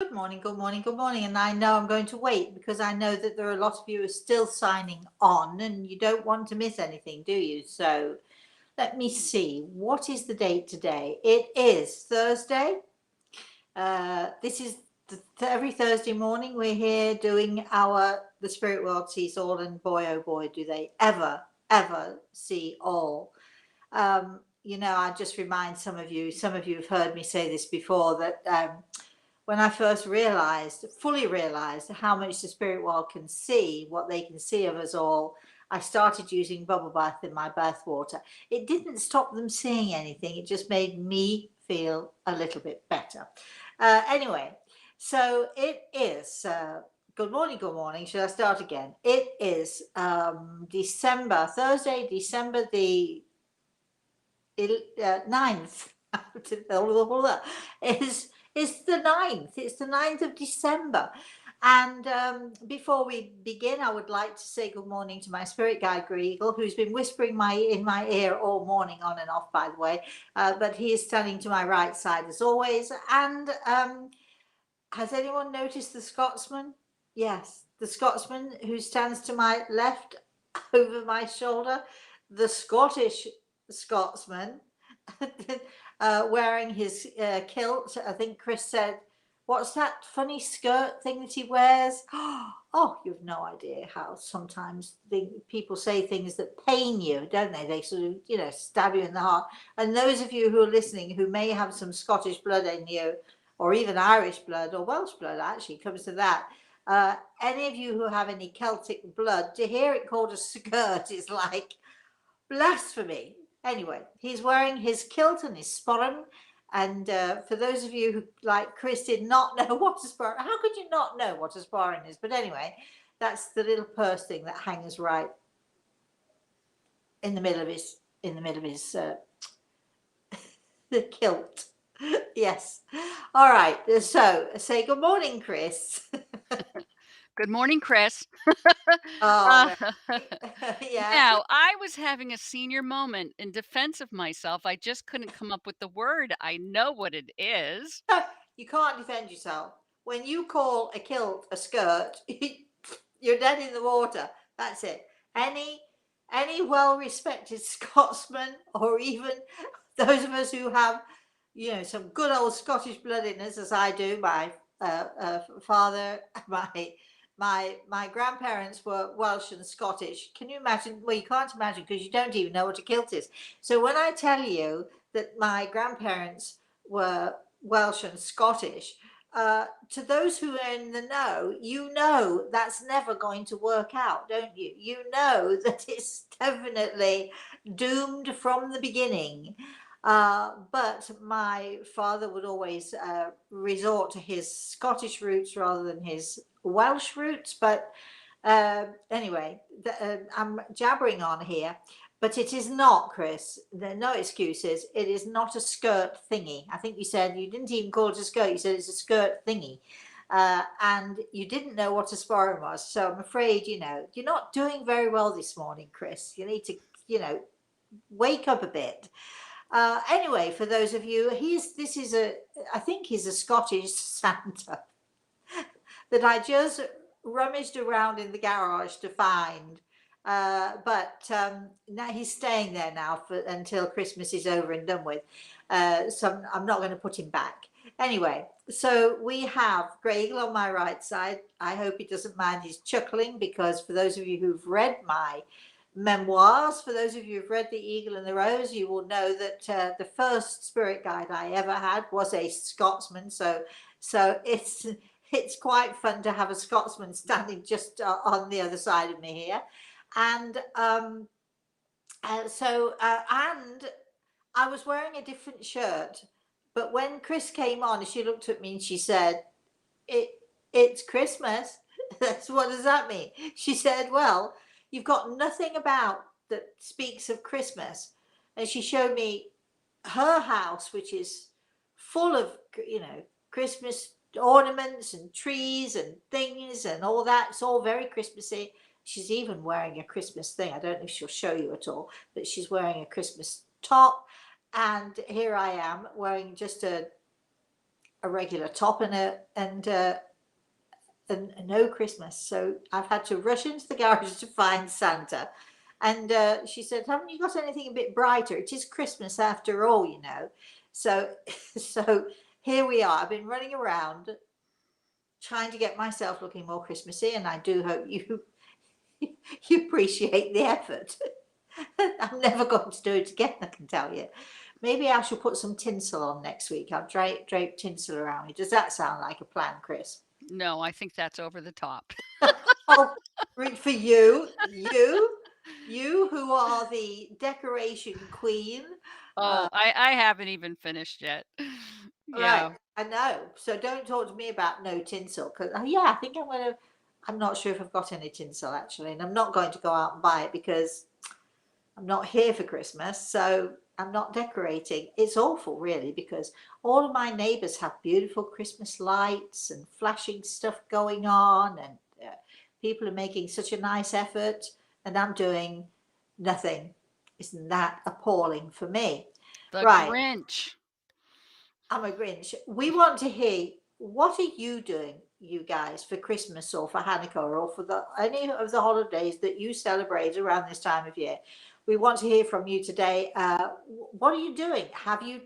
Good morning, good morning, good morning. And I know I'm going to wait because I know that there are a lot of you who are still signing on and you don't want to miss anything, do you? So let me see. What is the date today? It is Thursday. This is every Thursday morning we're here doing the spirit world sees all, and boy oh boy do they ever see all. I just remind some of you have heard me say this before, that when I first fully realized how much the spirit world can see, what they can see of us all, I started using bubble bath in my bath water. It didn't stop them seeing anything. It just made me feel a little bit better. Anyway, so it is, good morning, good morning. Should I start again? It is Thursday, December the 9th. is the 9th. It's the 9th of December. And before we begin, I would like to say good morning to my spirit guide, Eagle, who's been whispering in my ear all morning, on and off, by the way. But he is standing to my right side as always. And has anyone noticed the Scotsman? Yes, the Scotsman who stands to my left over my shoulder, the Scottish Scotsman, wearing his kilt. I think Chris said, what's that funny skirt thing that he wears? Oh, you've no idea how sometimes people say things that pain you, don't they? They sort of, stab you in the heart. And those of you who are listening who may have some Scottish blood in you, or even Irish blood or Welsh blood, actually comes to that. Any of you who have any Celtic blood, to hear it called a skirt is like blasphemy. Anyway, he's wearing his kilt and his sporran. And for those of you who, like Chris, did not know what a sporran, how could you not know what a sporran is? But anyway, that's the little purse thing that hangs right in the middle of his the kilt. Yes. All right. So say good morning, Chris. Good morning, Chris. Oh, Uh, yeah. now, I was having a senior moment in defense of myself. I just couldn't come up with the word. I know what it is. You can't defend yourself. When you call a kilt a skirt, you're dead in the water. That's it. Any well-respected Scotsman, or even those of us who have, some good old Scottish blood in us, as I do. My father, my grandparents were Welsh and Scottish. Can you imagine? Well, you can't imagine because you don't even know what a kilt is. So when I tell you that my grandparents were Welsh and Scottish, to those who are in the know, that's never going to work out, don't you? You know that it's definitely doomed from the beginning. But my father would always resort to his Scottish roots rather than his Welsh roots. But anyway, I'm jabbering on here. But it is not, Chris. There are no excuses. It is not a skirt thingy. I think you said you didn't even call it a skirt. You said it's a skirt thingy. And you didn't know what a sporran was. So I'm afraid, you're not doing very well this morning, Chris. You need to, wake up a bit. Anyway, for those of you, I think he's a Scottish Santa that I just rummaged around in the garage to find. But now he's staying there now until Christmas is over and done with. So I'm not going to put him back. Anyway, so we have Grey Eagle on my right side. I hope he doesn't mind his chuckling, because for those of you who've read my memoirs, for those of you who've read The Eagle and the Rose, you will know that the first spirit guide I ever had was a Scotsman. So it's quite fun to have a Scotsman standing just on the other side of me here. And and I was wearing a different shirt, but when Chris came on, she looked at me and she said, it's Christmas. That's, what does that mean? She said, well, you've got nothing about that speaks of Christmas. And she showed me her house, which is full of, Christmas ornaments and trees and things and all that. It's all very Christmassy. She's even wearing a Christmas thing. I don't know if she'll show you at all, but she's wearing a Christmas top. And here I am wearing just a a regular top and no Christmas. So I've had to rush into the garage to find Santa. And she said, "Haven't you got anything a bit brighter? It is Christmas after all, you know." So, so here we are. I've been running around trying to get myself looking more Christmassy, and I do hope you you appreciate the effort. I'm never going to do it again, I can tell you. Maybe I shall put some tinsel on next week. I'll drape tinsel around me. Does that sound like a plan, Chris? No, I think that's over the top. Oh, for you who are the decoration queen. Oh, I haven't even finished yet. Right, Yeah. I know. So don't talk to me about no tinsel, because yeah, I think I'm gonna. I'm not sure if I've got any tinsel actually, and I'm not going to go out and buy it because I'm not here for Christmas, so I'm not decorating. It's awful, really, because all of my neighbours have beautiful Christmas lights and flashing stuff going on, and people are making such a nice effort, and I'm doing nothing. Isn't that appalling for me? The Right, Grinch. I'm a Grinch. We want to hear, what are you doing, you guys, for Christmas or for Hanukkah or for any of the holidays that you celebrate around this time of year? We want to hear from you today. What are you doing? Have you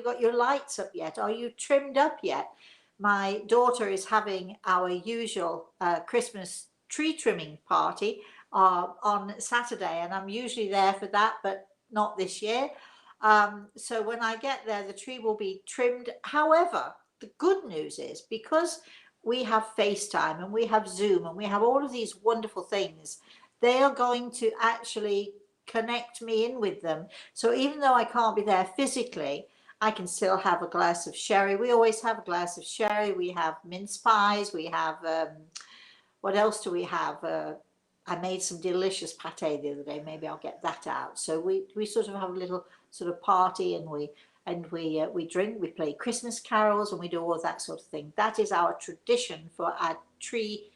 got your lights up yet? Are you trimmed up yet? My daughter is having our usual Christmas tree trimming party on Saturday, and I'm usually there for that, but not this year. So when I get there, the tree will be trimmed. However, the good news is, because we have FaceTime and we have Zoom and we have all of these wonderful things, they are going to actually connect me in with them. So even though I can't be there physically, I can still have a glass of sherry. We always have a glass of sherry. We have mince pies. We have, what else do we have? I made some delicious pate the other day. Maybe I'll get that out. So we sort of have a little sort of party, and we drink, we play Christmas carols, and we do all of that sort of thing. That is our tradition for our tree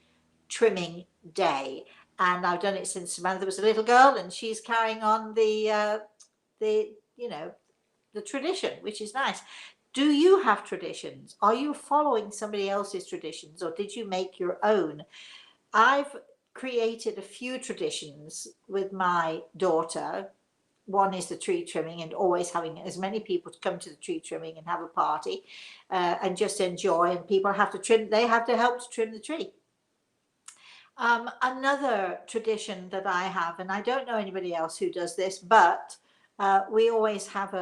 trimming day, and I've done it since Samantha was a little girl, and she's carrying on the the tradition, which is nice. Do you have traditions? Are you following somebody else's traditions, or did you make your own? I've created a few traditions with my daughter. One is the tree trimming, and always having as many people to come to the tree trimming and have a party and just enjoy. And people have to trim, they have to help to trim the tree. Another tradition that I have, and I don't know anybody else who does this, but we always have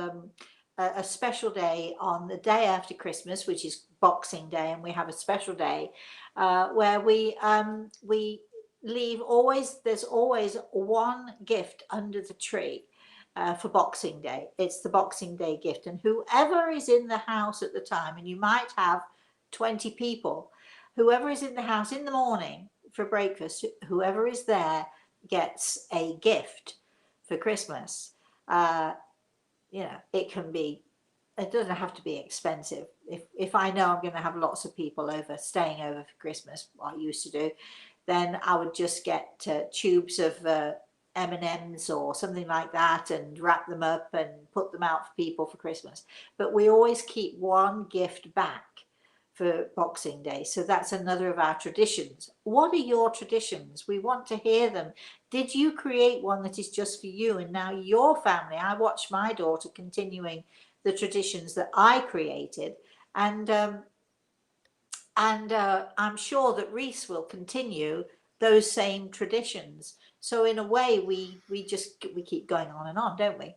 a special day on the day after Christmas, which is Boxing Day, and we have a special day where we leave always. There's always one gift under the tree. For Boxing Day, it's the Boxing Day gift, and whoever is in the house at the time, and you might have 20 people, whoever is in the house in the morning for breakfast, whoever is there gets a gift for Christmas. Uh, it can be, it doesn't have to be expensive. If I know I'm going to have lots of people over, staying over for Christmas, what I used to do, then I would just get tubes of M&Ms or something like that, and wrap them up and put them out for people for Christmas. But we always keep one gift back for Boxing Day. So that's another of our traditions. What are your traditions? We want to hear them. Did you create one that is just for you and now your family? I watch my daughter continuing the traditions that I created, and I'm sure that Reese will continue those same traditions. So in a way, we keep going on and on, don't we?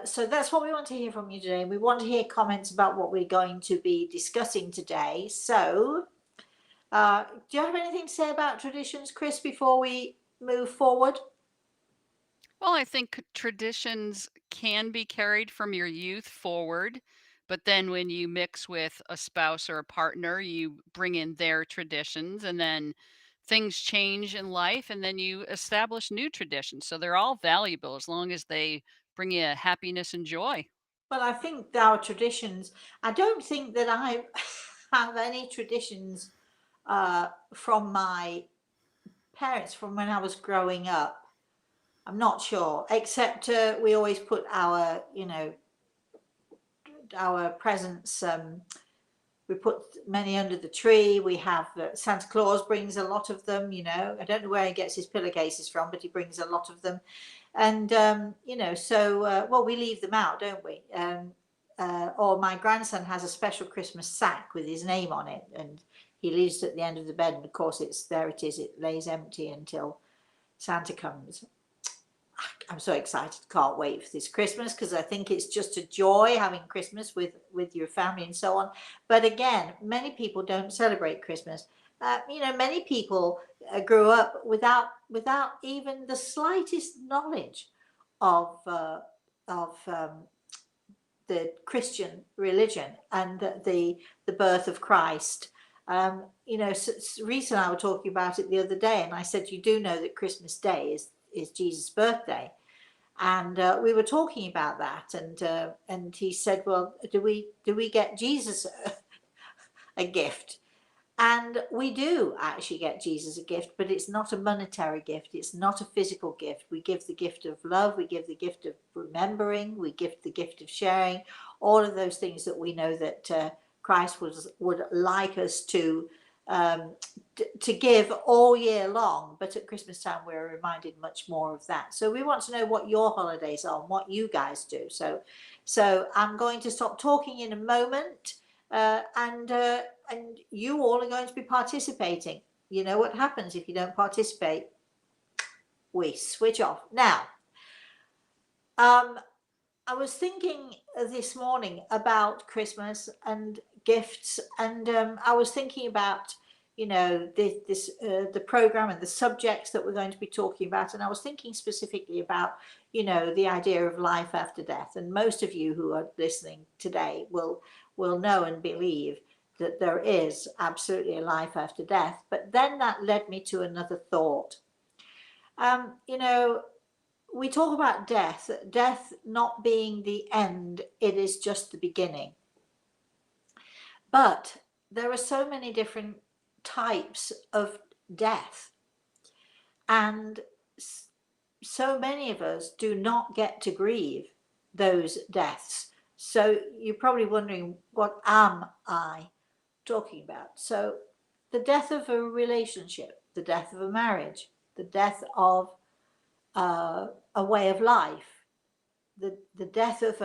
So that's what we want to hear from you today. We want to hear comments about what we're going to be discussing today. So, do you have anything to say about traditions, Chris, before we move forward? Well, I think traditions can be carried from your youth forward, but then when you mix with a spouse or a partner, you bring in their traditions, and then things change in life, and then you establish new traditions. So they're all valuable as long as they bring you happiness and joy. Well, I think our traditions, I don't think that I have any traditions from my parents from when I was growing up. I'm not sure, except we always put our presents we put many under the tree. We have Santa Claus brings a lot of them, you know. I don't know where he gets his pillowcases from, but he brings a lot of them. And, you know, so, well, we leave them out, don't we? Or my grandson has a special Christmas sack with his name on it, and he leaves it at the end of the bed. And of course, there it is. It lays empty until Santa comes. I'm so excited. Can't wait for this Christmas, because I think it's just a joy having Christmas with your family and so on. But again, many people don't celebrate Christmas. You know, many people grew up without even the slightest knowledge of the Christian religion and the birth of Christ. You know, Reese and I were talking about it the other day, and I said, you do know that Christmas Day is Jesus' birthday. And we were talking about that, and he said, well, do we get Jesus a gift? And we do actually get Jesus a gift, but it's not a monetary gift. It's not a physical gift. We give the gift of love. We give the gift of remembering. We give the gift of sharing. All of those things that we know that Christ would like us to give all year long. But at Christmas time, we're reminded much more of that. So we want to know what your holidays are and what you guys do. So I'm going to stop talking in a moment. And you all are going to be participating. You know what happens if you don't participate? We switch off. Now, I was thinking this morning about Christmas and gifts, and I was thinking about, you know, the program and the subjects that we're going to be talking about, and I was thinking specifically about, you know, the idea of life after death. And most of you who are listening today will know and believe that there is absolutely a life after death. But then that led me to another thought. You know, we talk about death not being the end, it is just the beginning. But there are so many different types of death, and so many of us do not get to grieve those deaths. So you're probably wondering, what am I talking about? So the death of a relationship, the death of a marriage, the death of a way of life, the death of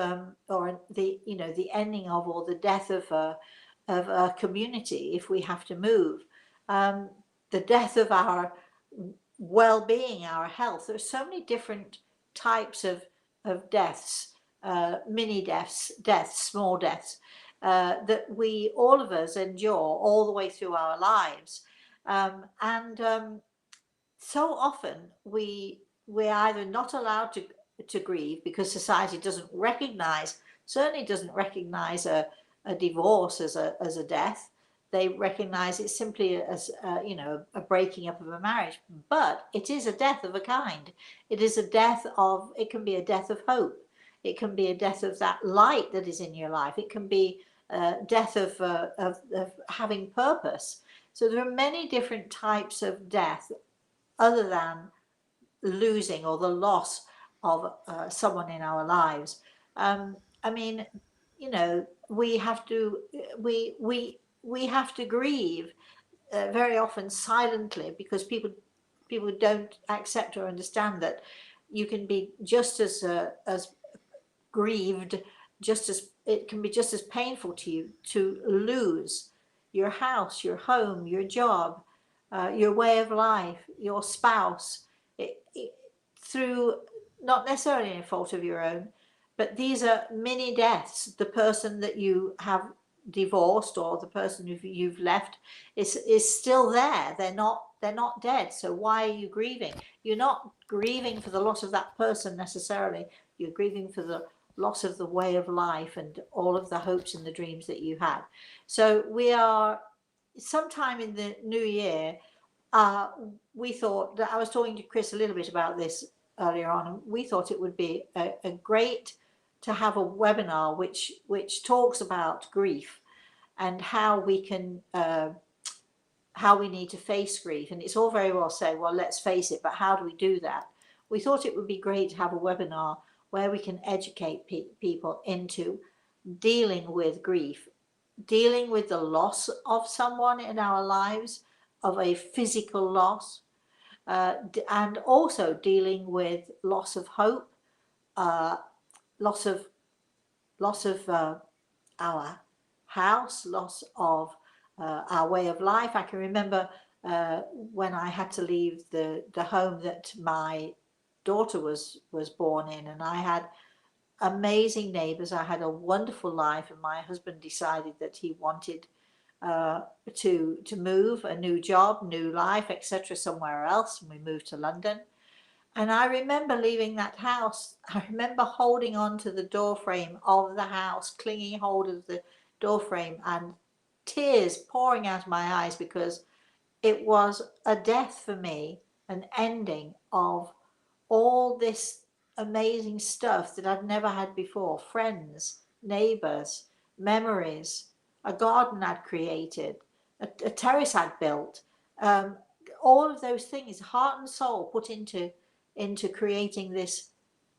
or the, you know, the ending of, or the death of a community if we have to move, the death of our well-being, our health. There's so many different types of deaths, mini deaths, small deaths, that we, all of us, endure all the way through our lives. So often we're either not allowed to grieve because society doesn't recognize, certainly doesn't recognize a divorce as a death. They recognize it simply as you know, a breaking up of a marriage. But it is a death of a kind. It is a death of, it can be a death of hope. It can be a death of that light that is in your life. It can be a death of having purpose. So there are many different types of death other than losing or the loss of someone in our lives. I mean, you know, we have to grieve very often silently, because people don't accept or understand that you can be just as grieved, just as it can be just as painful to you to lose your house, your home, your job, your way of life, your spouse, through not necessarily any fault of your own, but these are mini deaths. The person that you have divorced, or the person you've left, is still there. They're not dead. So why are you grieving? You're not grieving for the loss of that person necessarily. You're grieving for the loss of the way of life and all of the hopes and the dreams that you had. So we are, sometime in the new year, we thought that, I was talking to Chris a little bit about this earlier on, and we thought it would be a great to have a webinar which talks about grief and how we can how we need to face grief. And it's all very well saying, well, let's face it, but how do we do that? We thought it would be great to have a webinar where we can educate people into dealing with grief dealing with the loss of someone in our lives, of a physical loss, and also dealing with loss of hope, uh, loss of our house, loss of our way of life. I can remember when I had to leave the home that my daughter was born in, and I had amazing neighbours. I had a wonderful life, and my husband decided that he wanted uh, to move, a new job, new life, etc., somewhere else, and we moved to London. And I remember leaving that house. I remember holding on to the door frame of the house, clinging hold of the door frame, and tears pouring out of my eyes because it was a death for me, an ending of all this amazing stuff that I'd never had before, friends, neighbours, memories, a garden I'd created, a terrace I'd built, um, all of those things, heart and soul put into creating this,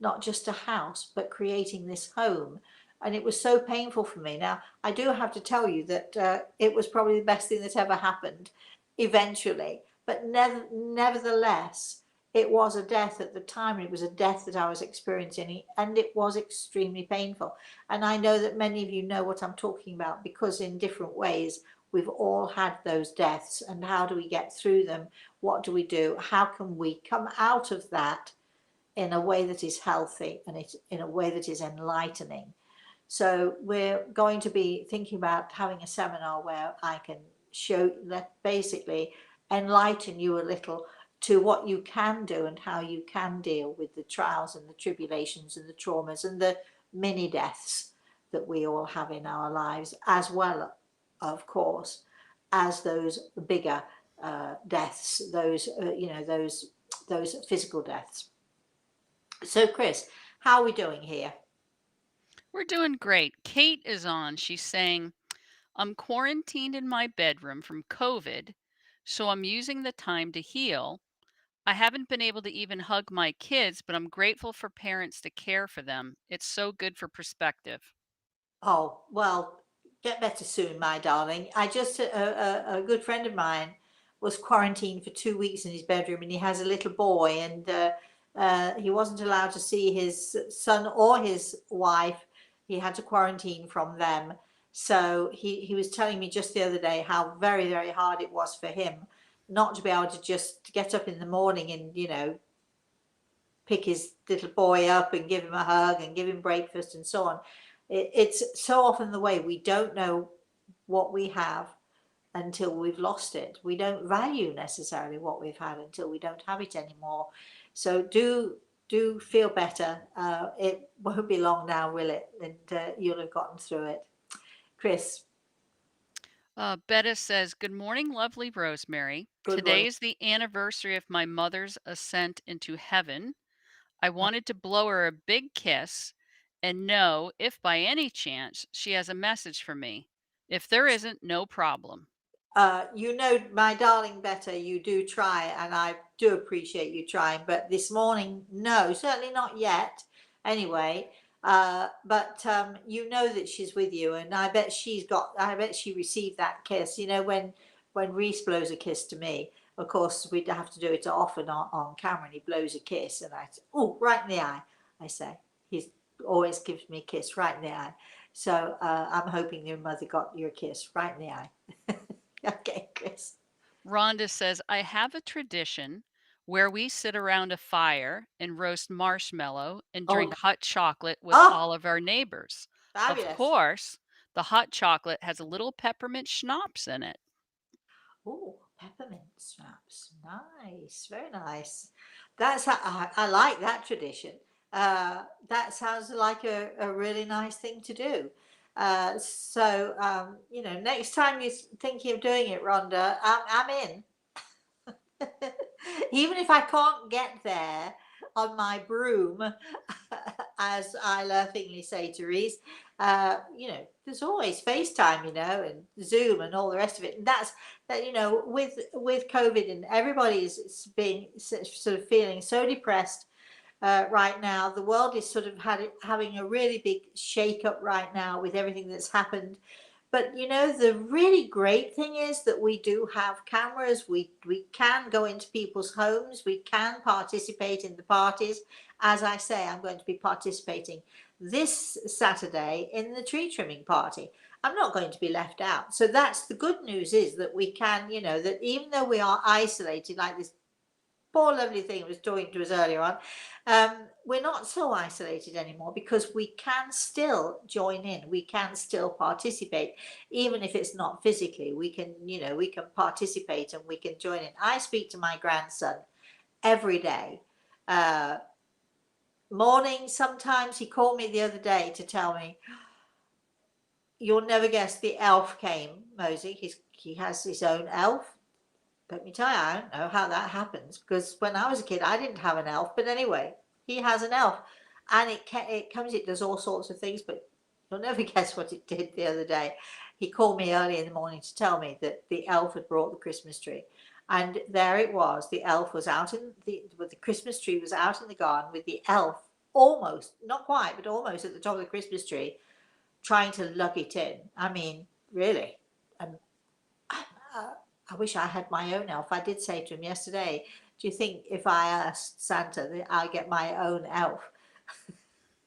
not just a house, but creating this home. And it was so painful for me. Now, I do have to tell you that it was probably the best thing that ever happened eventually. But nevertheless, it was a death at the time. It was a death that I was experiencing, and it was extremely painful. And I know that many of you know what I'm talking about, because in different ways we've all had those deaths. And how do we get through them? What do we do? How can we come out of that in a way that is healthy, and in a way that is enlightening? So we're going to be thinking about having a seminar where I can show that, basically enlighten you a little to what you can do and how you can deal with the trials and the tribulations and the traumas and the mini deaths that we all have in our lives, as well, of course, as those bigger deaths, those those physical deaths. So, Chris, how are we doing here? We're doing great. Kate is on. She's saying, I'm quarantined in my bedroom from COVID, so I'm using the time to heal. I haven't been able to even hug my kids, but I'm grateful for parents to care for them. It's so good for perspective. Oh, well, get better soon, my darling. I just, a good friend of mine was quarantined for 2 weeks in his bedroom, and he has a little boy, and he wasn't allowed to see his son or his wife. He had to quarantine from them. So he was telling me just the other day how very, very hard it was for him not to be able to just get up in the morning and, pick his little boy up and give him a hug and give him breakfast and so on. It's so often the way we don't know what we have until we've lost it. We don't value necessarily what we've had until we don't have it anymore. So do feel better. It won't be long now, will it? And you'll have gotten through it. Chris, Betta says, Good morning, lovely Rosemary. good Today morning. is the anniversary of my mother's ascent into heaven. I wanted to blow her a big kiss and know if by any chance she has a message for me. If there isn't, no problem. My darling, better you do try, and I do appreciate you trying. But this morning, no, certainly not yet. Anyway, but you know that she's with you, and I bet I bet she received that kiss. When Reese blows a kiss to me, of course we'd have to do it often on camera, and he blows a kiss, and I say, oh, right in the eye. I say he always gives me a kiss right in the eye. So I'm hoping your mother got your kiss right in the eye. Okay, Chris. Rhonda says, I have a tradition where we sit around a fire and roast marshmallow and Oh, drink hot chocolate with oh, all of our neighbors. Of fabulous. course, the hot chocolate has a little peppermint schnapps in it. Oh, peppermint snaps. Nice, very nice. That's how I like that tradition. That sounds like a really nice thing to do. Next time you're thinking of doing it, Rhonda, I'm in. Even if I can't get there on my broom, as I laughingly say to Reese, there's always FaceTime, and Zoom and all the rest of it. And that's that, with COVID, and everybody's being sort of feeling so depressed right now. The world is sort of having a really big shake up right now with everything that's happened. But the really great thing is that we do have cameras. We can go into people's homes. We can participate in the parties. As I say, I'm going to be participating this Saturday in the tree trimming party. I'm not going to be left out. So that's the good news, is that we can, that even though we are isolated, like this poor lovely thing was talking to us earlier on, we're not so isolated anymore, because we can still join in, we can still participate, even if it's not physically. We can participate and we can join in. I speak to my grandson every day, uh, morning. Sometimes he called me the other day to tell me, "You'll never guess, the elf came, Mosey." He has his own elf. Let me tell you, I don't know how that happens, because when I was a kid, I didn't have an elf. But anyway, he has an elf, and it does all sorts of things. But you'll never guess what it did the other day. He called me early in the morning to tell me that the elf had brought the Christmas tree, and there it was. The elf was out the Christmas tree was out in the garden, with the elf almost, not quite, but almost at the top of the Christmas tree, trying to lug it in. I mean, really. And I wish I had my own elf. I did say to him yesterday, "Do you think if I asked Santa that I get my own elf?"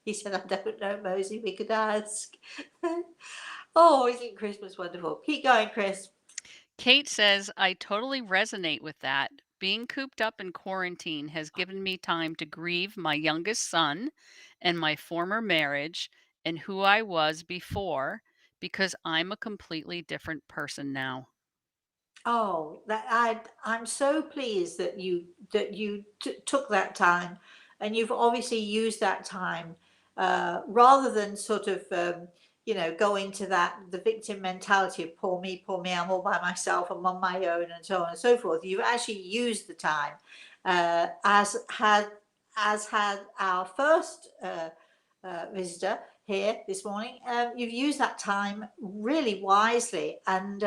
He said, "I don't know, Mosey. We could ask." Oh, isn't Christmas wonderful? Keep going, Chris. Kate says, I totally resonate with that. Being cooped up in quarantine has given me time to grieve my youngest son and my former marriage and who I was before, because I'm a completely different person now. Oh, I'm so pleased that you took that time, and you've obviously used that time, rather than sort of go into the victim mentality of poor me, I'm all by myself, I'm on my own, and so on and so forth. You've actually used the time, as had our first visitor here this morning. You've used that time really wisely, and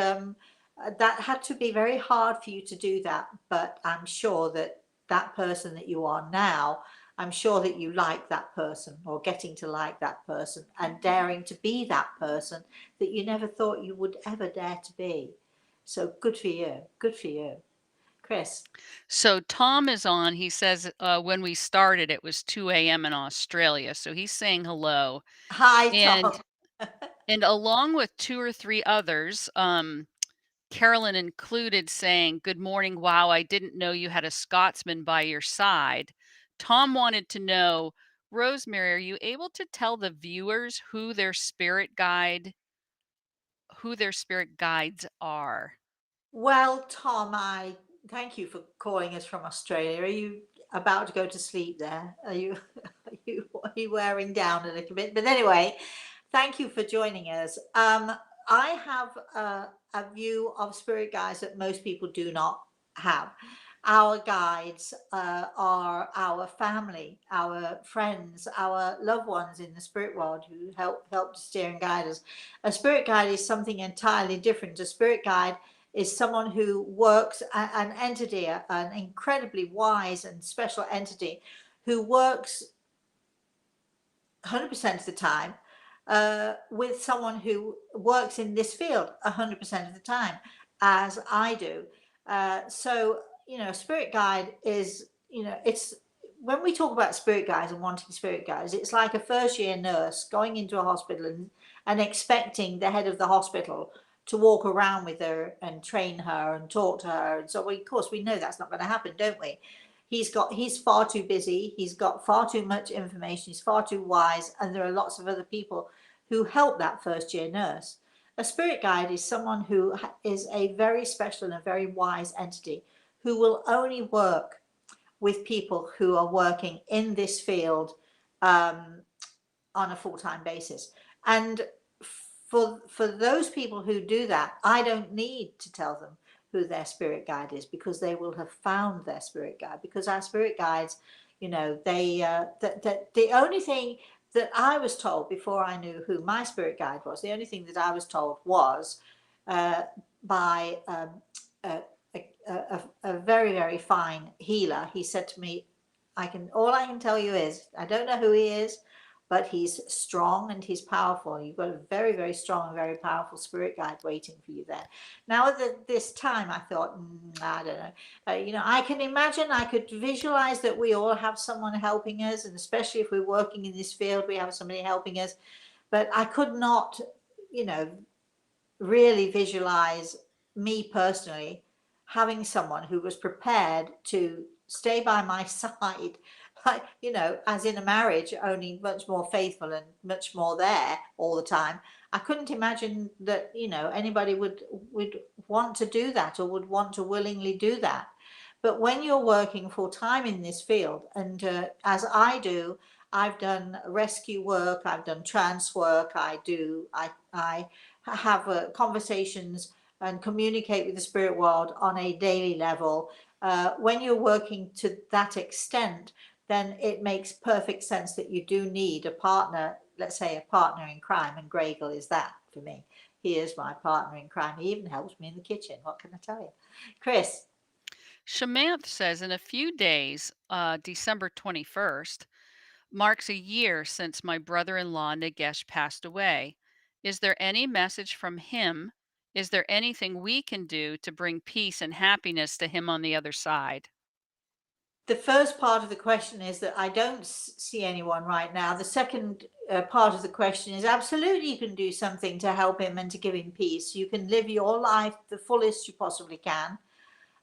that had to be very hard for you to do that. But I'm sure that that person that you are now, I'm sure that you like that person, or getting to like that person, and daring to be that person that you never thought you would ever dare to be. So good for you. Good for you. Chris. So Tom is on. He says when we started, it was 2 a.m. in Australia. So he's saying hello. Hi, And Tom. and along with two or three others, Carolyn included, saying, Good morning. Wow, I didn't know you had a Scotsman by your side. Tom wanted to know, Rosemary, are you able to tell the viewers who their spirit guides are? Well, Tom, I thank you for calling us from Australia. Are you about to go to sleep there? Are you wearing down a little bit? But anyway, thank you for joining us. I have a view of spirit guides that most people do not have. Our guides are our family, our friends, our loved ones in the spirit world, who help to steer and guide us. A spirit guide is something entirely different. A spirit guide is someone who works, an entity, an incredibly wise and special entity, who works 100% of the time with someone who works in this field 100% of the time, as I do. So, spirit guide is, it's when we talk about spirit guides and wanting spirit guides, it's like a first year nurse going into a hospital and expecting the head of the hospital to walk around with her and train her and talk to her. And so, of course, we know that's not going to happen, don't we? He's far too busy, he's got far too much information, he's far too wise, and there are lots of other people who help that first year nurse. A spirit guide is someone who is a very special and a very wise entity, who will only work with people who are working in this field um, on a full-time basis. And for those people who do that, I don't need to tell them who their spirit guide is, because they will have found their spirit guide. Because our spirit guides, they the only thing that I was told before I knew who my spirit guide was, the only thing that I was told was uh, by a, a very, very fine healer. He said to me, all I can tell you is, I don't know who he is, but he's strong and he's powerful. You've got a very, very strong and very powerful spirit guide waiting for you there. Now, at this time, I thought, I don't know. I can imagine, I could visualize that we all have someone helping us, and especially if we're working in this field, we have somebody helping us. But I could not, really visualize me personally having someone who was prepared to stay by my side, like, as in a marriage, only much more faithful and much more there all the time. I couldn't imagine that, anybody would want to do that or would want to willingly do that. But when you're working full time in this field, and as I do, I've done rescue work, I've done trance work, I have conversations and communicate with the spirit world on a daily level. When you're working to that extent, then it makes perfect sense that you do need a partner, let's say a partner in crime, and Gregel is that for me. He is my partner in crime. He even helps me in the kitchen. What can I tell you? Chris? Shamanth says in a few days, December 21st, marks a year since my brother in law Nagesh passed away. Is there any message from him? Is there anything we can do to bring peace and happiness to him on the other side? The first part of the question is that I don't see anyone right now. The second part of the question is absolutely you can do something to help him and to give him peace. You can live your life the fullest you possibly can.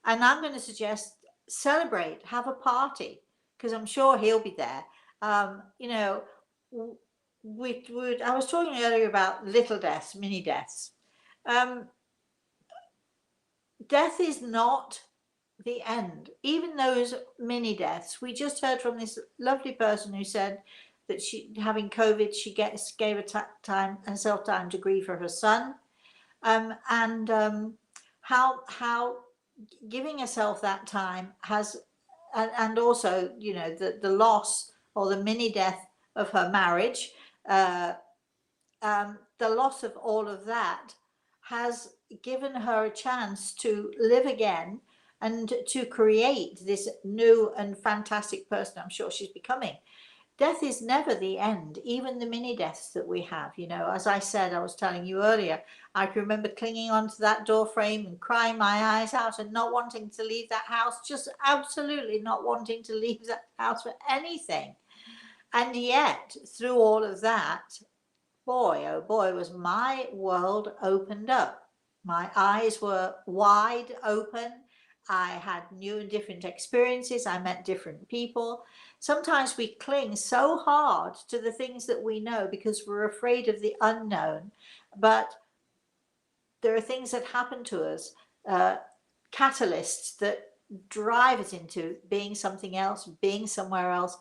And I'm going to suggest celebrate, have a party, because I'm sure he'll be there. I was talking earlier about little deaths, mini deaths. Death is not the end. Even those mini deaths, we just heard from this lovely person who said that she, having COVID, she gave herself time to grieve for her son, and how giving herself that time has, and also the loss or the mini death of her marriage, the loss of all of that has given her a chance to live again and to create this new and fantastic person I'm sure she's becoming. Death is never the end, even the mini deaths that we have. As I said, I was telling you earlier, I can remember clinging onto that door frame and crying my eyes out and not wanting to leave that house, just absolutely not wanting to leave that house for anything. And yet, through all of that, boy, oh boy, was my world opened up. My eyes were wide open. I had new and different experiences. I met different people. Sometimes we cling so hard to the things that we know because we're afraid of the unknown. But there are things that happen to us, catalysts that drive us into being something else, being somewhere else,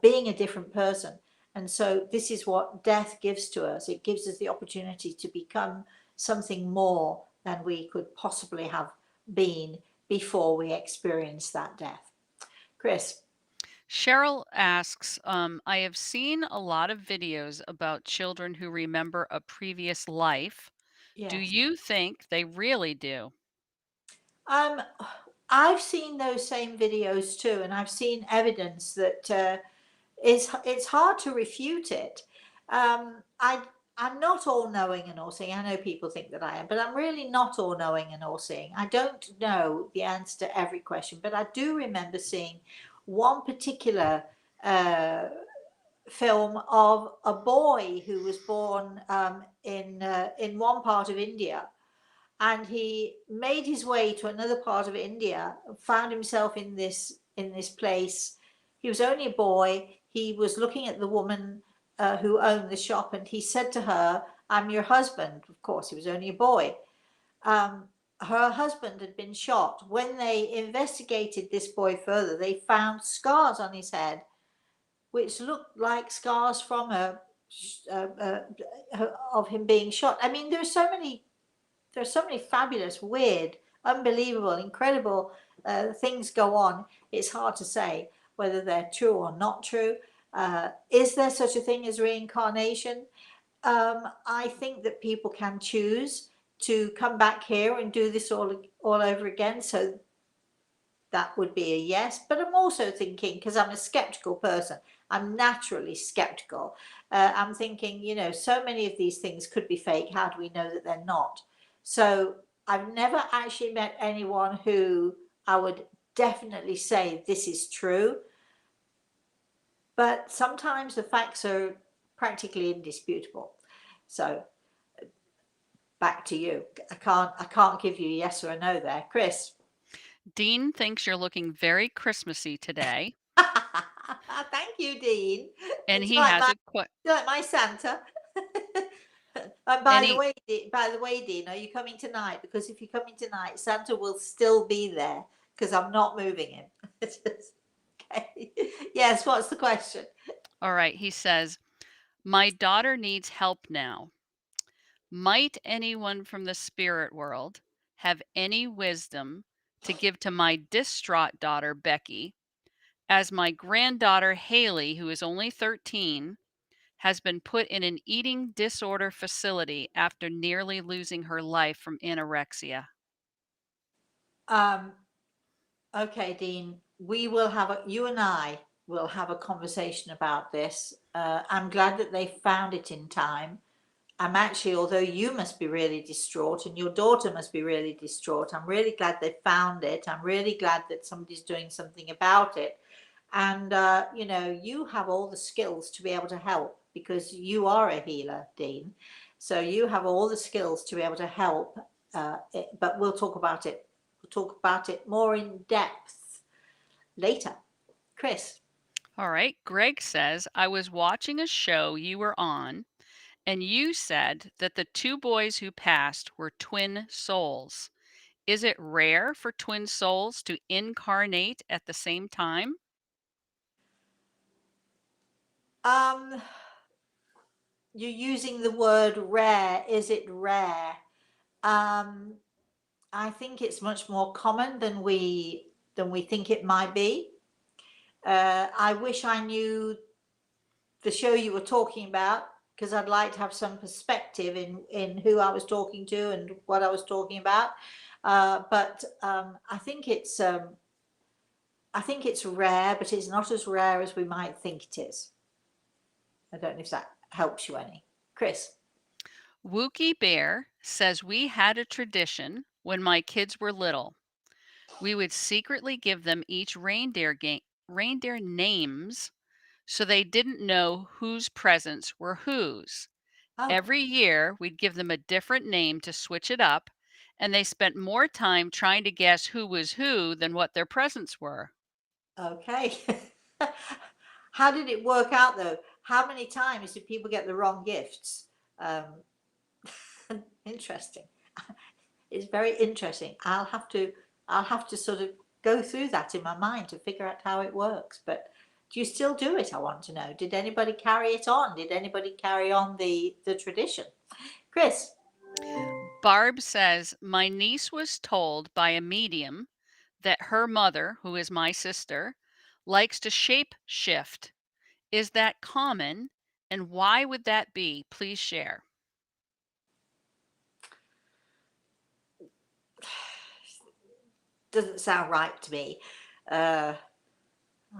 being a different person. And so this is what death gives to us. It gives us the opportunity to become something more than we could possibly have been before we experience that death. Chris? Cheryl asks, I have seen a lot of videos about children who remember a previous life. Do Yes. you think they really do? Um, I've seen those same videos too, and I've seen evidence that it's hard to refute it. I'm not all knowing and all seeing. I know people think that I am, but I'm really not all knowing and all seeing. I don't know the answer to every question, but I do remember seeing one particular film of a boy who was born in one part of India, and he made his way to another part of India, found himself in this place. He was only a boy. He was looking at the woman who owned the shop, and he said to her, "I'm your husband." Of course, he was only a boy. Her husband had been shot. When they investigated this boy further, they found scars on his head, which looked like scars from of him being shot. I mean, there's so many fabulous, weird, unbelievable, incredible things go on. It's hard to say whether they're true or not true. Is there such a thing as reincarnation? I think that people can choose to come back here and do this all over again. So that would be a yes. But I'm also thinking, because I'm a skeptical person, I'm naturally skeptical. I'm thinking, you know, so many of these things could be fake. How do we know that they're not? So I've never actually met anyone who I would definitely say this is true. But sometimes the facts are practically indisputable. So back to you. I can't give you a yes or a no there, Chris. Dean thinks you're looking very Christmassy today, Thank you, Dean. and It's he like has my a que- like my Santa. And and he by the way, Dean, are you coming tonight? Because if you're coming tonight, Santa will still be there because I'm not moving him. Okay. Yes. What's the question? all right, he says, "My daughter needs help now. Might anyone from the spirit world have any wisdom to give to my distraught daughter Becky, as my granddaughter Haley, who is only 13, has been put in an eating disorder facility after nearly losing her life from anorexia?" Um, okay, Dean. You and I will have a conversation about this. I'm glad that they found it in time. I'm actually, although you must be really distraught and your daughter must be really distraught, I'm really glad they found it. I'm really glad that somebody's doing something about it. And, you know, you have all the skills to be able to help because you are a healer, Dean. So you have all the skills to be able to help. But we'll talk about it. We'll talk about it more in depth later. Chris. All right. Greg says, "I was watching a show you were on, and you said that the two boys who passed were twin souls. Is it rare for twin souls to incarnate at the same time?" Um, you're using the word rare. Is it rare? Um, I think it's much more common than we think it might be. I wish I knew the show you were talking about because I'd like to have some perspective in who I was talking to and what I was talking about. But I think it's rare, but it's not as rare as we might think it is. I don't know if that helps you any, Chris. Wookie Bear says, "We had a tradition when my kids were little. We would secretly give them each reindeer names so they didn't know whose presents were whose. Oh, Every year, we'd give them a different name to switch it up, and they spent more time trying to guess who was who than what their presents were." okay. How did it work out though? How many times did people get the wrong gifts? Um, interesting. It's very interesting. I'll have to sort of go through that in my mind to figure out how it works. But do you still do it? I want to know. Did anybody carry it on? Did anybody carry on the tradition? Chris. Barb says, "My niece was told by a medium that her mother, who is my sister, likes to shape shift. Is that common? And why would that be? Please share." Doesn't sound right to me. Uh,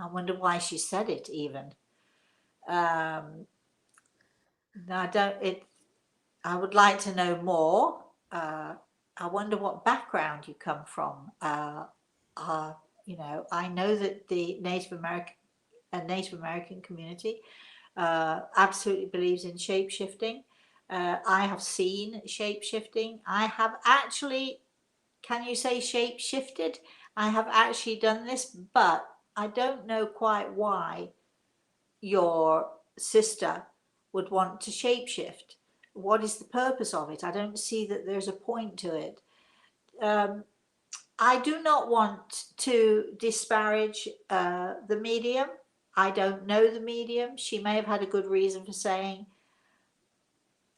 I wonder why she said it even. No, I don't. I would like to know more. I wonder what background you come from. Uh, I know that the Native American community absolutely believes in shape shifting. I have seen shape shifting. I have actually, can you say shape shifted? I have actually done this, but I don't know quite why your sister would want to shapeshift. What is the purpose of it? I don't see that there's a point to it. Um, I do not want to disparage the medium. I don't know the medium. She may have had a good reason for saying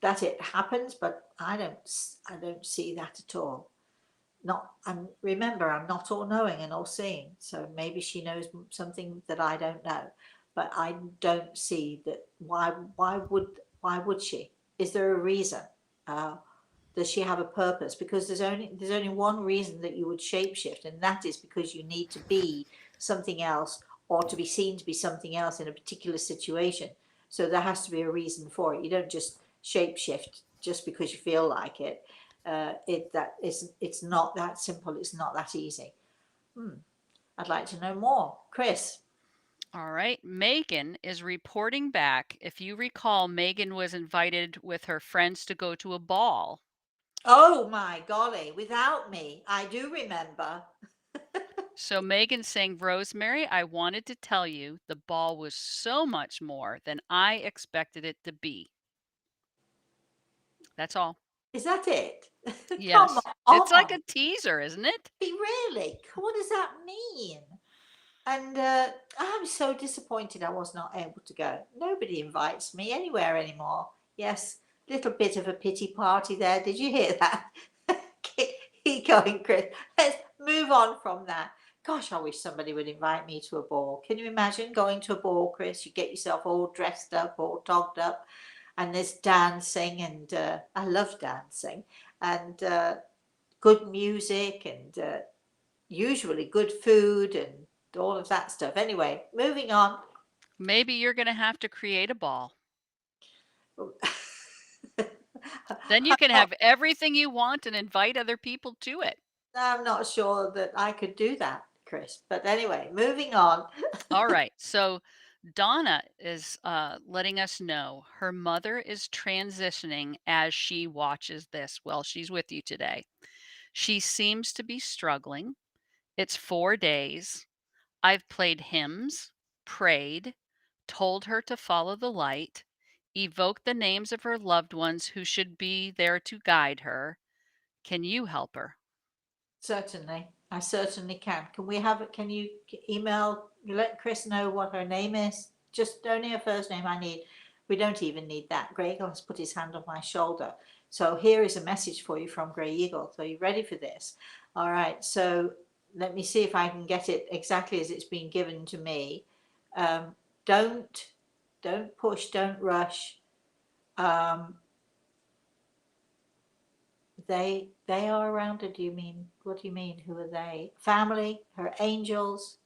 that it happens, but I don't see that at all. Not, and remember, I'm not all knowing and all seeing, so maybe she knows something that I don't know, but I don't see that. Why would she? Is there a reason? Uh, does she have a purpose? Because there's only one reason that you would shapeshift, and that is because you need to be something else, or to be seen to be something else in a particular situation. So there has to be a reason for it. You don't just shapeshift just because you feel like it. It's not that simple. It's not that easy. I'd like to know more, Chris. All right. Megan is reporting back. If you recall, Megan was invited with her friends to go to a ball. Oh my golly, without me, I do remember. So Megan's saying, Rosemary, I wanted to tell you the ball was so much more than I expected it to be. That's all. Is that it? Come Yes. It's like on. a teaser, isn't it? Really? What does that mean? And I'm so disappointed I was not able to go. Nobody invites me anywhere anymore. Yes, little bit of a pity party there. Did you hear that? Keep going, Chris. Let's move on from that. Gosh, I wish somebody would invite me to a ball. Can you imagine going to a ball, Chris? You get yourself all dressed up, all togged up, and there's dancing, and I love dancing, and good music, and usually good food, and all of that stuff. Anyway, moving on. Maybe you're going to have to create a ball. Then you can have everything you want and invite other people to it. I'm not sure that I could do that, Chris. But anyway, moving on. All right. So Donna is letting us know her mother is transitioning as she watches this. Well, she's with you today. She seems to be struggling. It's 4 days. I've played hymns, prayed, told her to follow the light, evoked the names of her loved ones who should be there to guide her. Can you help her? Certainly, I certainly can. Can we have it? Can you email, let Chris know what her name is? Just only her first name I need. We don't even need that. Grey Eagle has put his hand on my shoulder. So here is a message for you from Grey Eagle. So you ready for this? All right. So let me see if I can get it exactly as it's been given to me. Um, don't push, don't rush. Um, they are around her. Do you mean, what do you mean? Who are they? Family, her angels.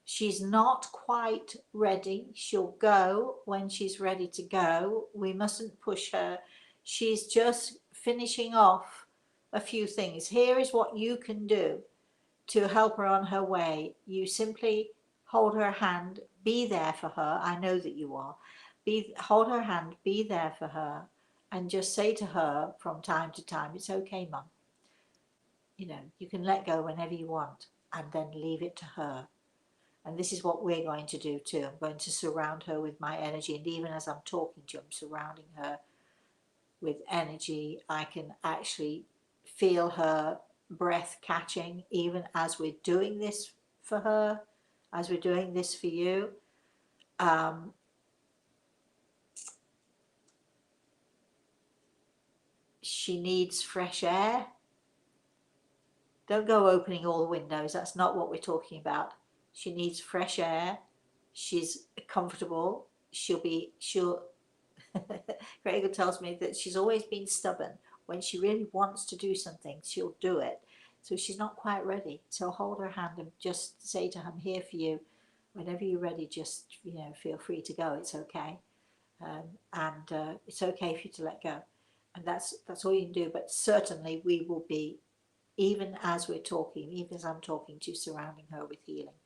She's not quite ready. She'll go when she's ready to go. We mustn't push her. She's just finishing off a few things. Here is what you can do to help her on her way. You simply hold her hand, be there for her. I know that you are. Hold her hand, be there for her, and just say to her from time to time, "It's okay, Mum. You can let go whenever you want," and then leave it to her. And this is what we're going to do too. I'm going to surround her with my energy, and even as I'm talking to you, I'm surrounding her with energy. I can actually feel her breath catching, even as we're doing this for her, as we're doing this for you. Um, she needs fresh air. Don't go opening all the windows. That's not what we're talking about. She needs fresh air. She's comfortable. She'll Gregor tells me that she's always been stubborn. When she really wants to do something, she'll do it. So she's not quite ready. So hold her hand and just say to her, "I'm here for you. Whenever you're ready, just feel free to go. It's okay, and it's okay for you to let go." And that's all you can do. But certainly, we will be, even as we're talking, even as I'm talking to you, surrounding her with healing.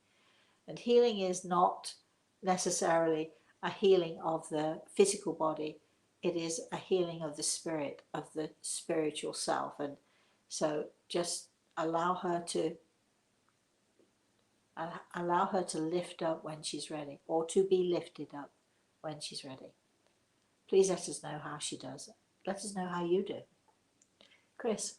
And healing is not necessarily a healing of the physical body, it is a healing of the spirit, of the spiritual self. And so just allow her to lift up when she's ready, or to be lifted up when she's ready. Please let us know how she does it. Let us know how you do. Chris.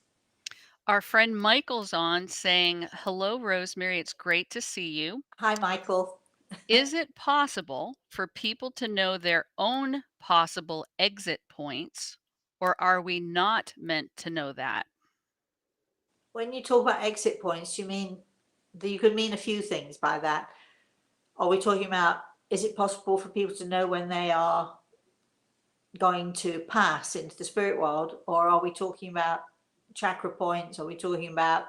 Our friend Michael's on saying, hello, Rosemary. It's great to see you. Hi, Michael. Is it possible for people to know their own possible exit points, or are we not meant to know that? When you talk about exit points, you could mean a few things by that. Are we talking about, is it possible for people to know when they are going to pass into the spirit world, or are we talking about chakra points? Are we talking about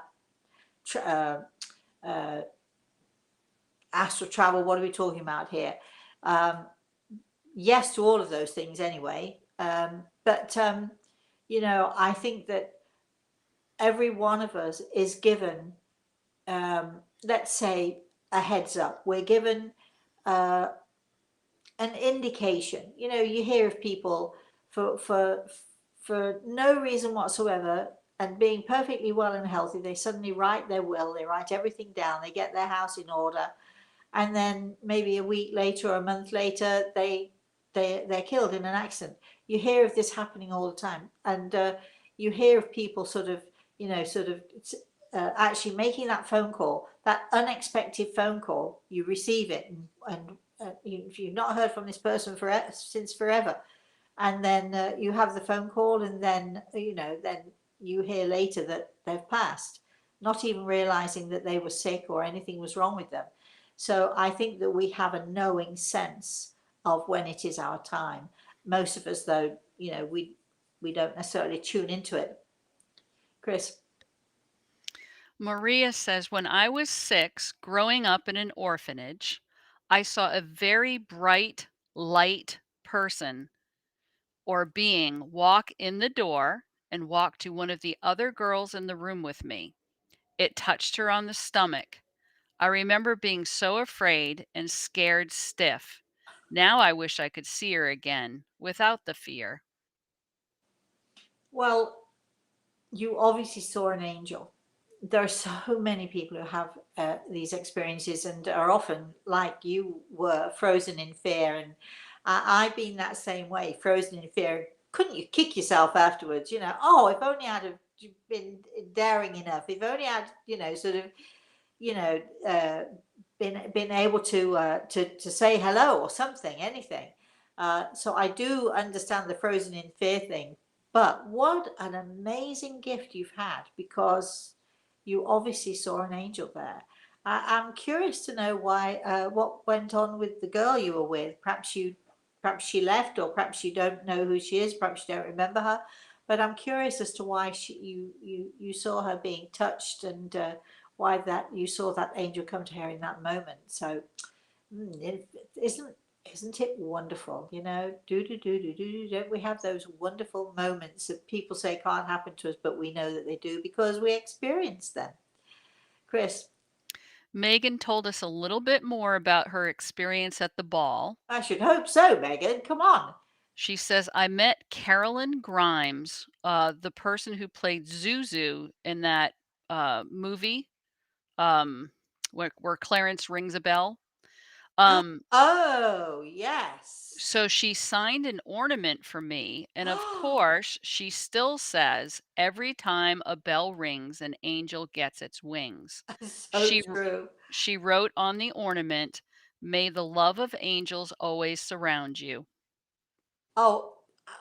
astral travel, what are we talking about here? Um, yes to all of those things anyway. But I think that every one of us is given, let's say, a heads up. We're given uh, an indication. You hear of people for for for no reason whatsoever, and being perfectly well and healthy, they suddenly write their will, they write everything down, they get their house in order, and then maybe a week later or a month later, they're killed in an accident. You hear of this happening all the time, and you hear of people actually making that phone call, that unexpected phone call. You receive it, and you've not heard from this person since forever, and then you have the phone call, and then you hear later that they've passed, not even realizing that they were sick or anything was wrong with them. So I think that we have a knowing sense of when it is our time. Most of us, though, we don't necessarily tune into it. Chris. Maria says, when I was 6, growing up in an orphanage, I saw a very bright, light person or being walk in the door and walk to one of the other girls in the room with me. It touched her on the stomach. I remember being so afraid and scared stiff. Now I wish I could see her again without the fear. Well, you obviously saw an angel. There are so many people who have these experiences and are often like you were, frozen in fear. And I've been that same way, frozen in fear. Couldn't you kick yourself afterwards? Oh, if only I'd have been daring enough. If only I'd, sort of, you know, uh, been able to say hello or something, anything. So I do understand the frozen in fear thing, but what an amazing gift you've had, because you obviously saw an angel there. I'm curious to know why, what went on with the girl you were with. Perhaps she left, or perhaps you don't know who she is. Perhaps you don't remember her. But I'm curious as to why you saw her being touched, and why that you saw that angel come to her in that moment. So, it, isn't it wonderful? Don't we have those wonderful moments that people say can't happen to us, but we know that they do because we experience them. Chris. Megan told us a little bit more about her experience at the ball. I should hope so, Megan. Come on. She says, I met Carolyn Grimes, the person who played Zuzu in that movie, um, where Clarence rings a bell. Oh, yes. So she signed an ornament for me. And of course, she still says every time a bell rings, an angel gets its wings. So true. She wrote on the ornament, may the love of angels always surround you. Oh,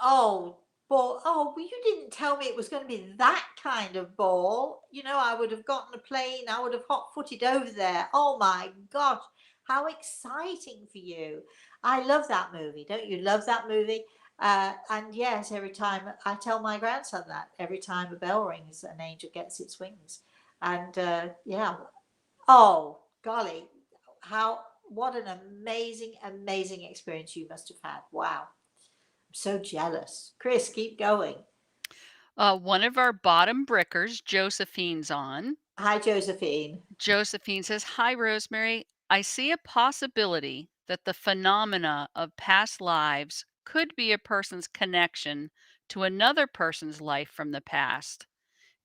oh, ball. Oh, well, you didn't tell me it was going to be that kind of ball. I would have gotten a plane. I would have hot-footed over there. Oh my gosh, how exciting for you. I love that movie. Don't you love that movie? And yes, every time I tell my grandson that, every time a bell rings, an angel gets its wings. And yeah, oh, golly, what an amazing, amazing experience you must have had. Wow. So jealous. Chris, keep going. One of our bottom brickers, Josephine's on. Hi, Josephine. Josephine says, hi, Rosemary. I see a possibility that the phenomena of past lives could be a person's connection to another person's life from the past.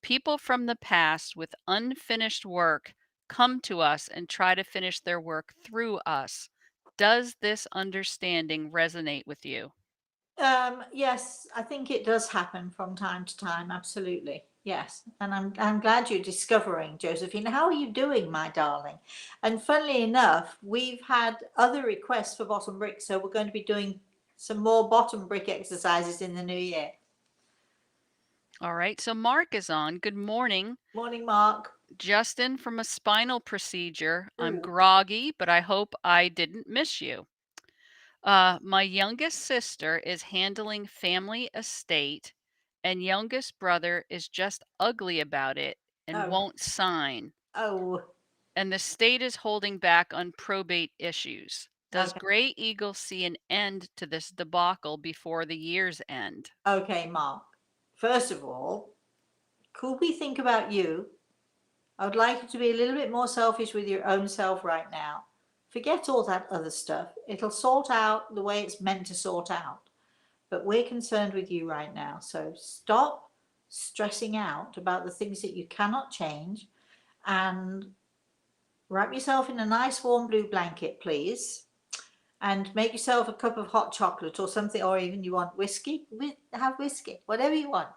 People from the past with unfinished work come to us and try to finish their work through us. Does this understanding resonate with you? Yes, I think it does happen from time to time. Absolutely. Yes. And I'm glad you're discovering, Josephine. How are you doing, my darling? And funnily enough, we've had other requests for bottom brick, so we're going to be doing some more bottom brick exercises in the new year. All right, so Mark is on. Good morning. Morning, Mark. Just in from a spinal procedure. I'm Ooh. groggy, but I hope I didn't miss you. My youngest sister is handling family estate, and youngest brother is just ugly about it and Oh, won't sign. oh. and the state is holding back on probate issues. Does Okay. Gray Eagle see an end to this debacle before the year's end? Okay, Mark. First of all, could we think about you? I would like you to be a little bit more selfish with your own self right now. Forget all that other stuff. It'll sort out the way it's meant to sort out. But we're concerned with you right now. So stop stressing out about the things that you cannot change and wrap yourself in a nice warm blue blanket, please. And make yourself a cup of hot chocolate or something, or even you want whiskey, have whiskey, whatever you want.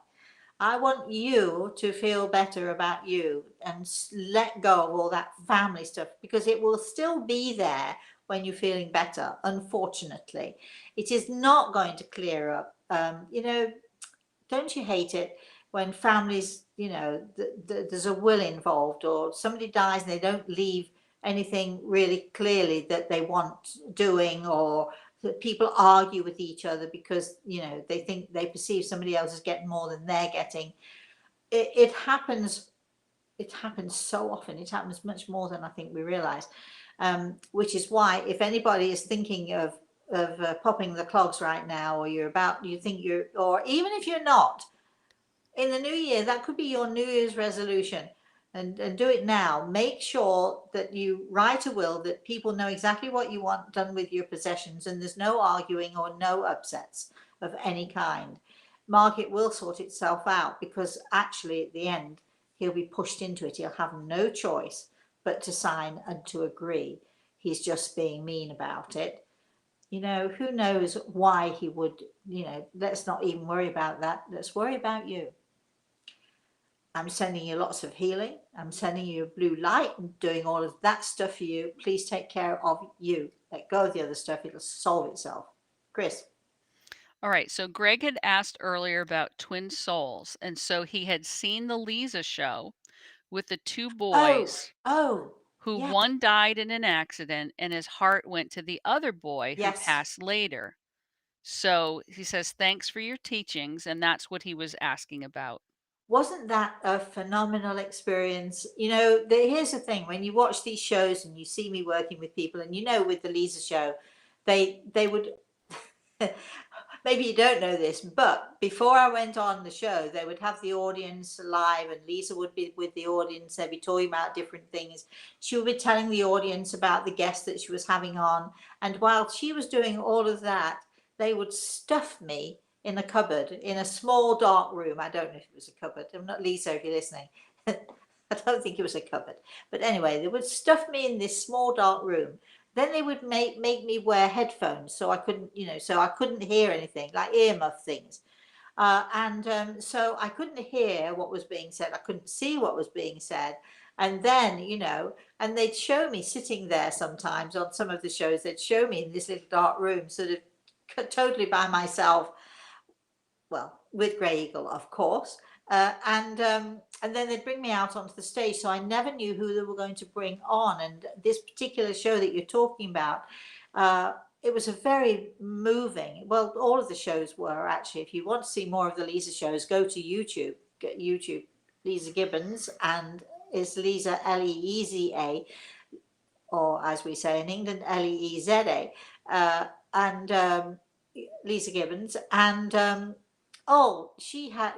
I want you to feel better about you and let go of all that family stuff because it will still be there when you're feeling better, unfortunately. It is not going to clear up. Don't you hate it when families, there's a will involved or somebody dies and they don't leave anything really clearly that they want doing, or that people argue with each other because, they think they perceive somebody else as getting more than they're getting. It happens. It happens so often. It happens much more than I think we realize. Which is why if anybody is thinking of popping the clogs right now, or you think you're, or even if you're not, in the new year, that could be your New Year's resolution. And do it now. Make sure that you write a will that people know exactly what you want done with your possessions, and there's no arguing or no upsets of any kind. Mark, it will sort itself out because actually, at the end, he'll be pushed into it. He'll have no choice but to sign and to agree. He's just being mean about it. Who knows why he would, let's not even worry about that. Let's worry about you. I'm sending you lots of healing. I'm sending you a blue light and doing all of that stuff for you. Please take care of you. Let go of the other stuff. It'll solve itself. Chris. All right, so Greg had asked earlier about twin souls, and so he had seen the Lisa show with the two Oh, boys, oh, who yes, one died in an accident and his heart went to the other boy who yes. passed later. So he says, thanks for your teachings, and that's what he was asking about. Wasn't that a phenomenal experience? Here's the thing: when you watch these shows and you see me working with people, and with the Lisa show, they would. Maybe you don't know this, but before I went on the show, they would have the audience live, and Lisa would be with the audience. They'd be talking about different things. She would be telling the audience about the guest that she was having on. And while she was doing all of that, they would stuff me in a cupboard in a small dark room. I don't know if it was a cupboard. I'm not Lisa, if you're listening. I don't think it was a cupboard. But anyway, they would stuff me in this small dark room. Then they would make me wear headphones so I couldn't, hear anything, like earmuff things. So I couldn't hear what was being said. I couldn't see what was being said. And then, and they'd show me sitting there sometimes on some of the shows, they'd show me in this little dark room, sort of totally by myself, well, with Grey Eagle, of course. And then they'd bring me out onto the stage, so I never knew who they were going to bring on. And this particular show that you're talking about, it was a very moving. Well, all of the shows were actually. If you want to see more of the Lisa shows, go to YouTube. Get YouTube, Lisa Gibbons, and it's Lisa Leeza, or as we say in England, Leeza, and Lisa Gibbons, and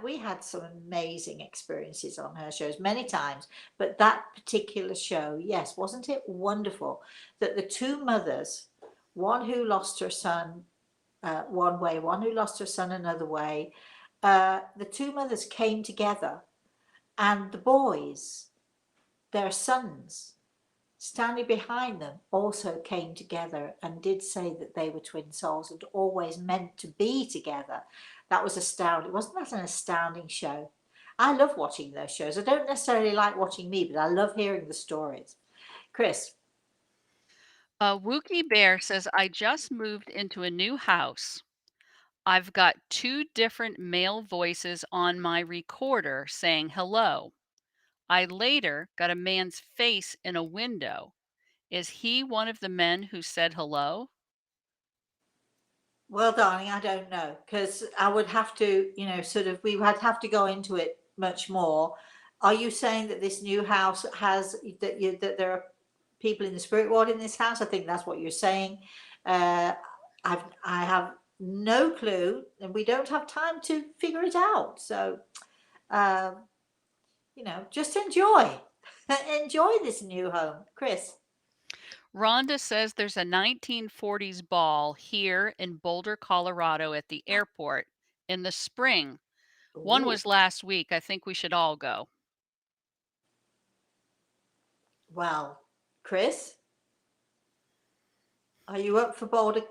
we had some amazing experiences on her shows many times, but that particular show, yes, wasn't it wonderful that the two mothers, one who lost her son one way, one who lost her son another way, the two mothers came together, and the boys, their sons, standing behind them, also came together and did say that they were twin souls and always meant to be together. That was astounding. Wasn't that an astounding show? I love watching those shows. I don't necessarily like watching me, but I love hearing the stories. Chris. Wookie Bear says, I just moved into a new house. I've got two different male voices on my recorder saying hello. I later got a man's face in a window. Is he one of the men who said hello? Well, darling, I don't know because I would have to, we would have to go into it much more. Are you saying that this new house has that there are people in the spirit world in this house? I think that's what you're saying. Uh, I have no clue, and we don't have time to figure it out. So, um, just enjoy, enjoy this new home, Chris. Rhonda says there's a 1940s ball here in Boulder, Colorado at the airport in the spring. One Ooh, was last week. I think we should all go. well, Chris, are you up for Boulder,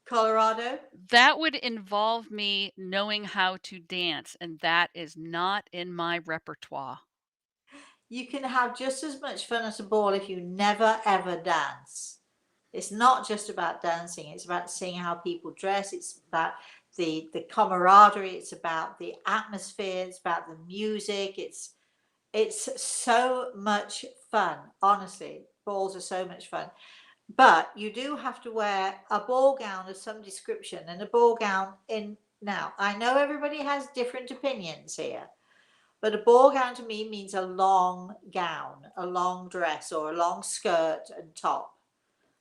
Colorado? That would involve me knowing how to dance, and that is not in my repertoire. You can have just as much fun at a ball if you never ever dance. It's not just about dancing, it's about seeing how people dress, it's about the camaraderie, it's about the atmosphere, it's about the music, it's so much fun. Honestly, balls are so much fun. But you do have to wear a ball gown of some description, and a ball gown in now. I know everybody has different opinions here, but a ball gown to me means a long gown, a long dress, or a long skirt and top.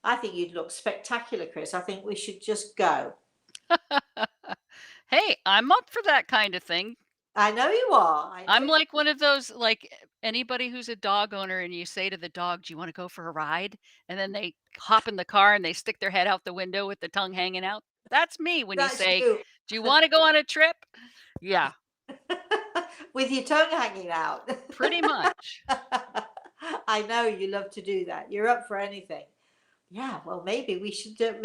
I think you'd look spectacular, Chris. I think we should just go. Hey, I'm up for that kind of thing. I know you are. I know I'm you. like one of those, like anybody who's a dog owner and you say to the dog, "Do you want to go for a ride?" And then they hop in the car and they stick their head out the window with the tongue hanging out. That's me when you That's say, you. "Do you want to go on a trip?" Yeah, With your tongue hanging out. pretty much. I know you love to do that. You're up for anything. Yeah, well, maybe we should sort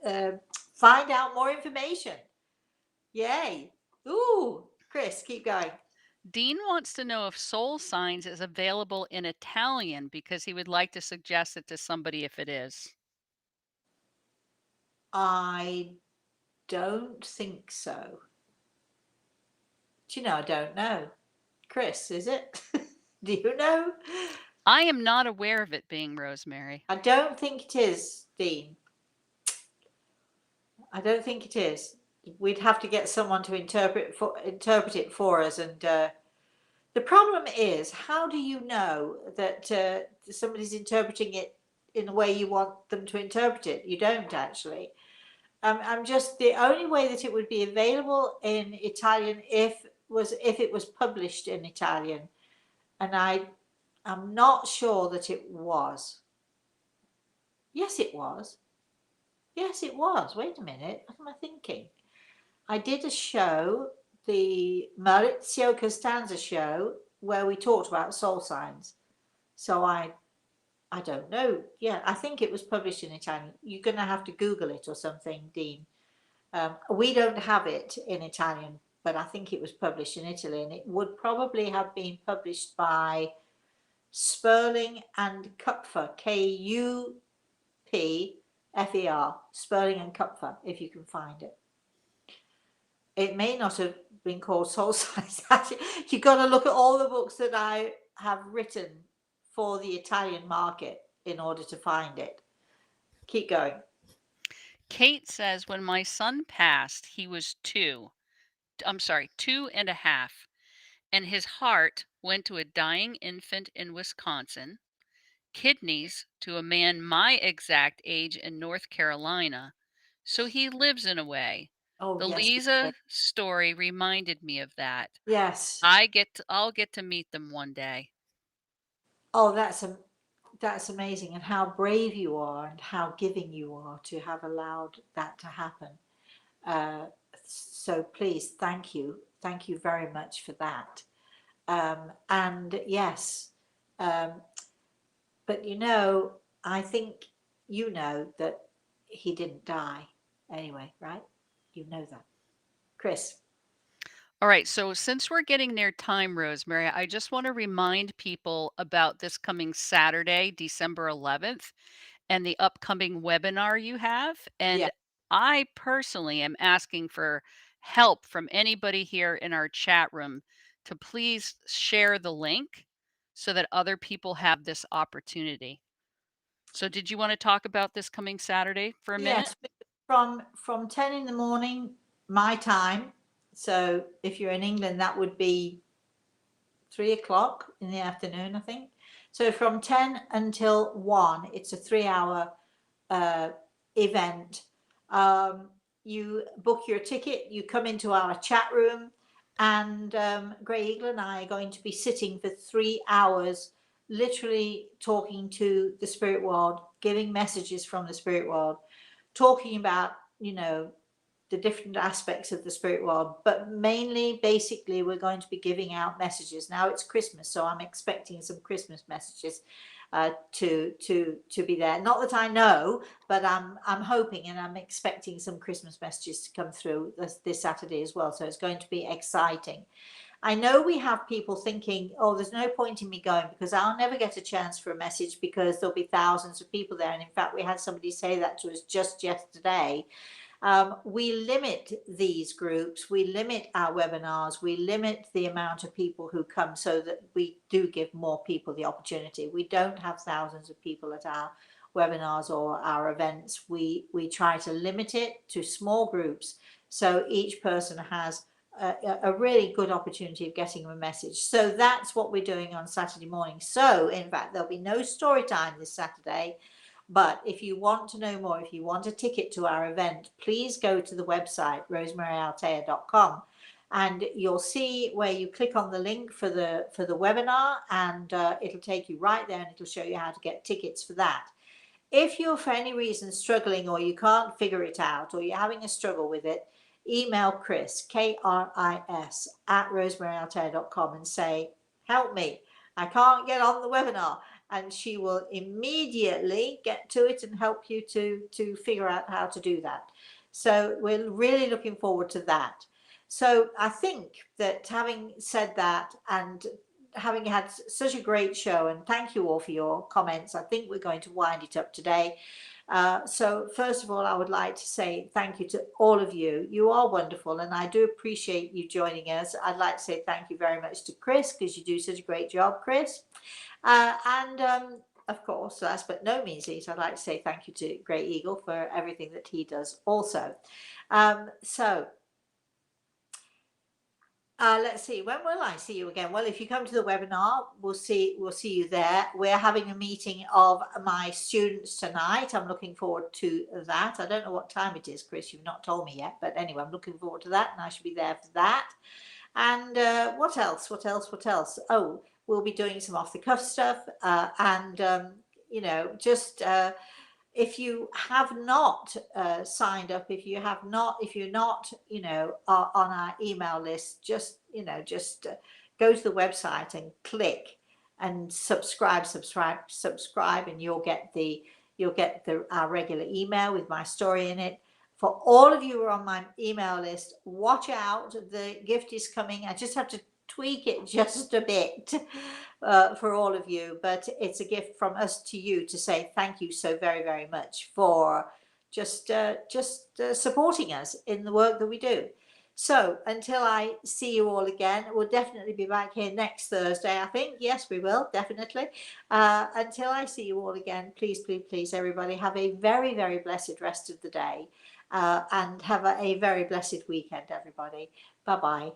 of find out more information. Yay. Ooh, Chris, keep going. Dean wants to know if Soul Signs is available in Italian because he would like to suggest it to somebody if it is. I don't think so. Do you know, I don't know. Chris, is it? Do you know? I am not aware of it being Rosemary. I don't think it is, Dean. I don't think it is. We'd have to get someone to interpret it for us, and the problem is, how do you know that somebody's interpreting it in the way you want them to interpret it? You don't actually. I'm just the only way that it would be available in Italian if it was published in Italian, and I'm not sure that it was. Yes, it was. Yes, it was. Wait a minute. What am I thinking? I did a show, the Maurizio Costanza show, where we talked about soul signs. So I don't know. Yeah, I think it was published in Italian. You're going to have to Google it or something, Dean. We don't have it in Italian, but I think it was published in Italy, and it would probably have been published by Sperling and Kupfer, Kupfer, Sperling and Kupfer, if you can find it. It may not have been called Soul Size. You've got to look at all the books that I have written for the Italian market in order to find it. Keep going. Kate says, when my son passed, he was I'm sorry, 2.5, and his heart went to a dying infant in Wisconsin, kidneys to a man my exact age in North Carolina. So he lives in a way. Oh The yes, Lisa story reminded me of that. yes. I'll get to meet them one day. Oh, that's amazing, and how brave you are, and how giving you are to have allowed that to happen. Uh, so please, thank you very much for that. And yes, um, but I think that he didn't die anyway, right? You know that, Chris. All right, so since we're getting near time, Rosemary, I just want to remind people about this coming Saturday, December 11th, and the upcoming webinar you have. Yeah. And I personally am asking for help from anybody here in our chat room to please share the link so that other people have this opportunity. So, did you want to talk about this coming Saturday for a minute? Yes, from 10 in the morning, my time. So if you're in England, that would be 3 o'clock in the afternoon, I think. So from 10 until 1, it's a 3-hour event. You book your ticket, you come into our chat room, and Grey Eagle and I are going to be sitting for 3 hours, literally talking to the spirit world, giving messages from the spirit world, talking about, you know, the different aspects of the spirit world, but mainly, basically, we're going to be giving out messages. Now it's Christmas, so I'm expecting some Christmas messages to be there. Not that I know, but I'm hoping and I'm expecting some Christmas messages to come through this Saturday as well. So it's going to be exciting. I know we have people thinking, oh, there's no point in me going because I'll never get a chance for a message because there'll be thousands of people there. And in fact, we had somebody say that to us just yesterday. We limit these groups, we limit our webinars, we limit the amount of people who come so that we do give more people the opportunity. We don't have thousands of people at our webinars or our events. We try to limit it to small groups so each person has a really good opportunity of getting a message. So that's what we're doing on Saturday morning. So in fact, there'll be no story time this Saturday. But if you want to know more, if you want a ticket to our event, please go to the website, rosemaryaltea.com, and you'll see where you click on the link for the webinar, and it'll take you right there and it'll show you how to get tickets for that. If you're for any reason struggling or you can't figure it out or you're having a struggle with it, email Chris, Kris, at rosemaryaltea.com and say, help me, I can't get on the webinar. And she will immediately get to it and help you to figure out how to do that. So we're really looking forward to that. So I think that having said that and having had such a great show, and thank you all for your comments, I think we're going to wind it up today. So first of all, I would like to say thank you to all of you. You are wonderful, and I do appreciate you joining us. I'd like to say thank you very much to Chris, because you do such a great job, Chris. Of course, last but no means least, I'd like to say thank you to Grey Eagle for everything that he does also. Let's see, when will I see you again? Well, if you come to the webinar, we'll see you there. We're having a meeting of my students tonight. I'm looking forward to that. I don't know what time it is, Chris, you've not told me yet, but anyway, I'm looking forward to that, and I should be there for that. And what else? Oh, we'll be doing some off the cuff stuff, you know, just if you have not signed up, if you're not, you know, on our email list, just, you know, go to the website and click and subscribe, and you'll get our regular email with my story in it. For all of you who are on my email list, watch out, the gift is coming. I just have to tweak it just a bit for all of you, but it's a gift from us to you to say thank you so very, very much for just supporting us in the work that we do. So until I see you all again, we'll definitely be back here next Thursday, I think. Yes, we will, definitely. Until I see you all again, please, everybody, have a very, very blessed rest of the day. And have a very blessed weekend, everybody. Bye-bye.